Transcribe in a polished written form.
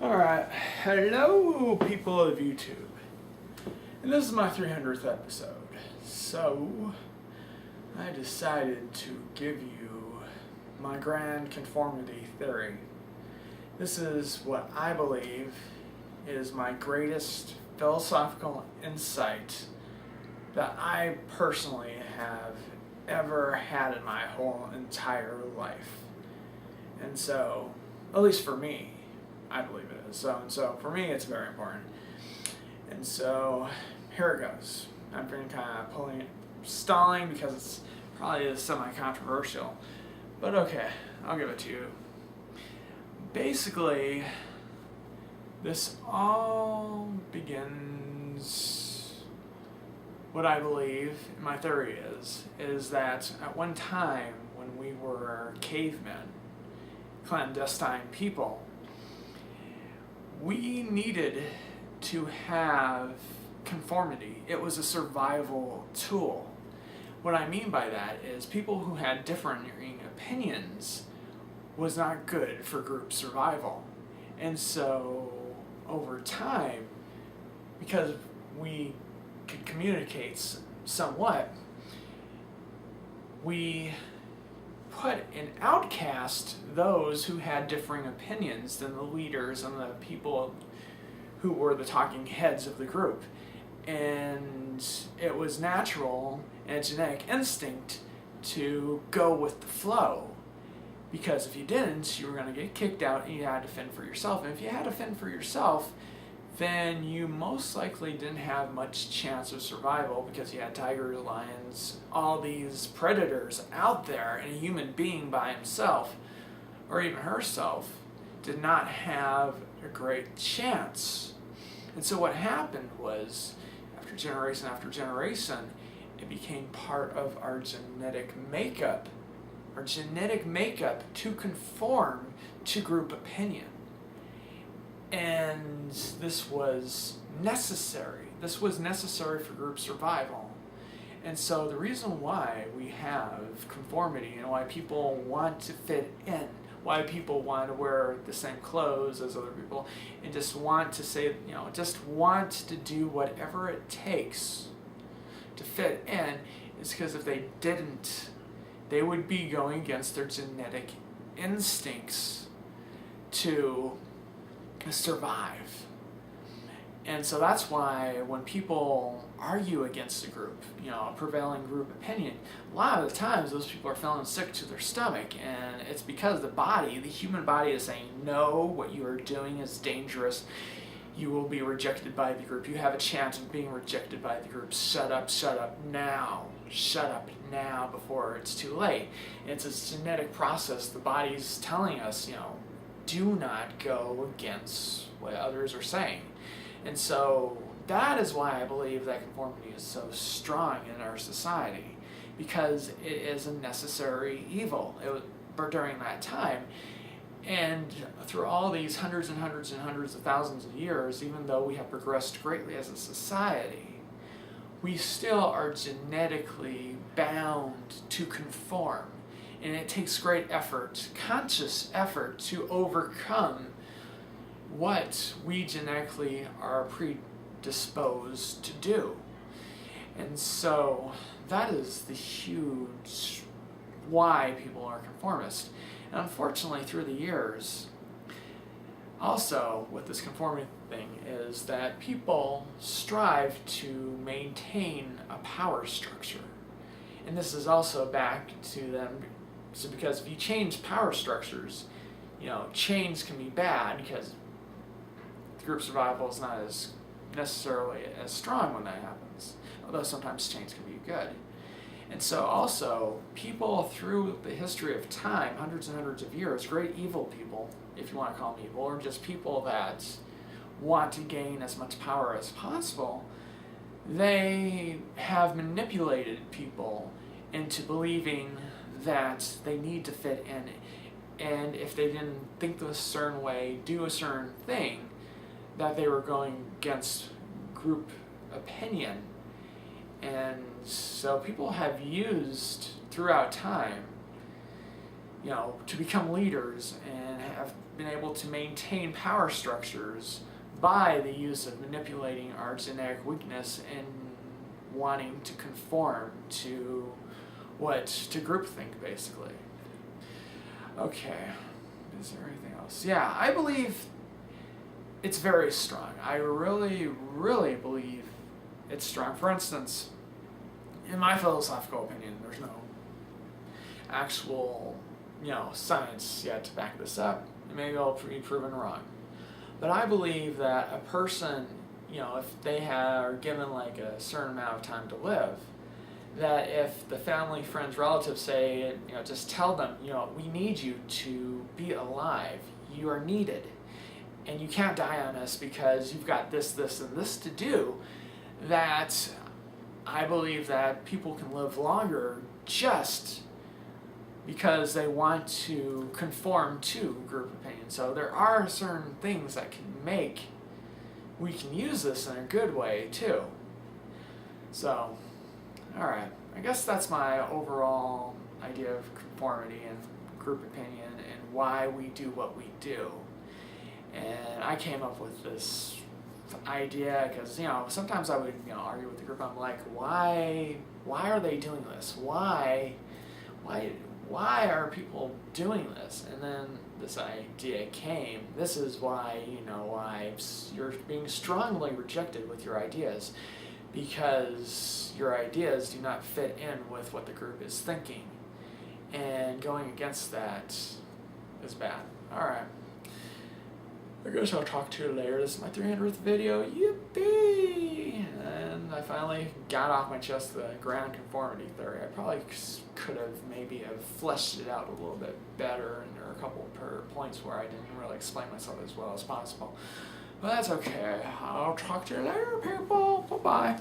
Alright, hello people of YouTube, and this is my 300th episode, so I decided to give you my grand conformity theory. This is what I believe is my greatest philosophical insight that I personally have ever had in my whole entire life. And so, at least for me, I believe it is. So for me, it's very important. And so here it goes. I've been kind of stalling because it's probably semi-controversial, but okay, I'll give it to you. Basically, this all begins. What I believe, my theory is that at one time when we were cavemen, clandestine people, we needed to have conformity. It was a survival tool. What I mean by that is people who had differing opinions was not good for group survival. And so over time, because we could communicate somewhat, we put and outcast those who had differing opinions than the leaders and the people who were the talking heads of the group. And it was natural and a genetic instinct to go with the flow, because if you didn't, you were going to get kicked out and you had to fend for yourself. And if you had to fend for yourself, then you most likely didn't have much chance of survival, because you had tigers, lions, all these predators out there, and a human being by himself, or even herself, did not have a great chance. And so what happened was, after generation, it became part of our genetic makeup to conform to group opinion. And this was necessary. This was necessary for group survival. And so the reason why we have conformity and why people want to fit in, why people want to wear the same clothes as other people, and just want to say, just want to do whatever it takes to fit in, is because if they didn't, they would be going against their genetic instincts to survive. And so that's why when people argue against a group, a prevailing group opinion, a lot of the times those people are feeling sick to their stomach, and it's because the human body is saying, no, what you are doing is dangerous. You will be rejected by the group. You have a chance of being rejected by the group. Shut up now. Shut up now before it's too late. And it's a genetic process. The body's telling us, do not go against what others are saying. And so that is why I believe that conformity is so strong in our society, because it is a necessary evil. It was during that time. And through all these hundreds and hundreds and hundreds of thousands of years, even though we have progressed greatly as a society, we still are genetically bound to conform. And it takes great effort, conscious effort, to overcome what we genetically are predisposed to do. And so that is the huge why people are conformist. And unfortunately, through the years, also with this conformity thing, is that people strive to maintain a power structure. And this is also back to them. So because if you change power structures, change can be bad, because group survival is not as necessarily as strong when that happens, although sometimes change can be good. And so also, people through the history of time, hundreds and hundreds of years, great evil people, if you want to call them evil, or just people that want to gain as much power as possible, they have manipulated people into believing that they need to fit in, and if they didn't think a certain way, do a certain thing, that they were going against group opinion. And so people have used throughout time to become leaders and have been able to maintain power structures by the use of manipulating our genetic weakness and wanting to conform to groupthink, basically. Okay, is there anything else? Yeah, I believe it's very strong. I really, really believe it's strong. For instance, in my philosophical opinion, there's no actual, science yet to back this up. Maybe I'll be proven wrong. But I believe that a person, if they are given like a certain amount of time to live, that if the family, friends, relatives say, just tell them, we need you to be alive. You are needed. And you can't die on us because you've got this, this, and this to do, that I believe that people can live longer just because they want to conform to group opinion. So there are certain things that we can use this in a good way too. So, alright, I guess that's my overall idea of conformity and group opinion and why we do what we do. And I came up with this idea because, sometimes I would, argue with the group. I'm like, why are they doing this? Why are people doing this? And then this idea came. This is why, why you're being strongly rejected with your ideas, because your ideas do not fit in with what the group is thinking. And going against that is bad. Alright. I guess I'll talk to you later. This is my 300th video. Yippee! And I finally got off my chest the ground conformity theory. I probably could have maybe fleshed it out a little bit better, and there are a couple of points where I didn't really explain myself as well as possible. But that's okay. I'll talk to you later, people. Bye-bye.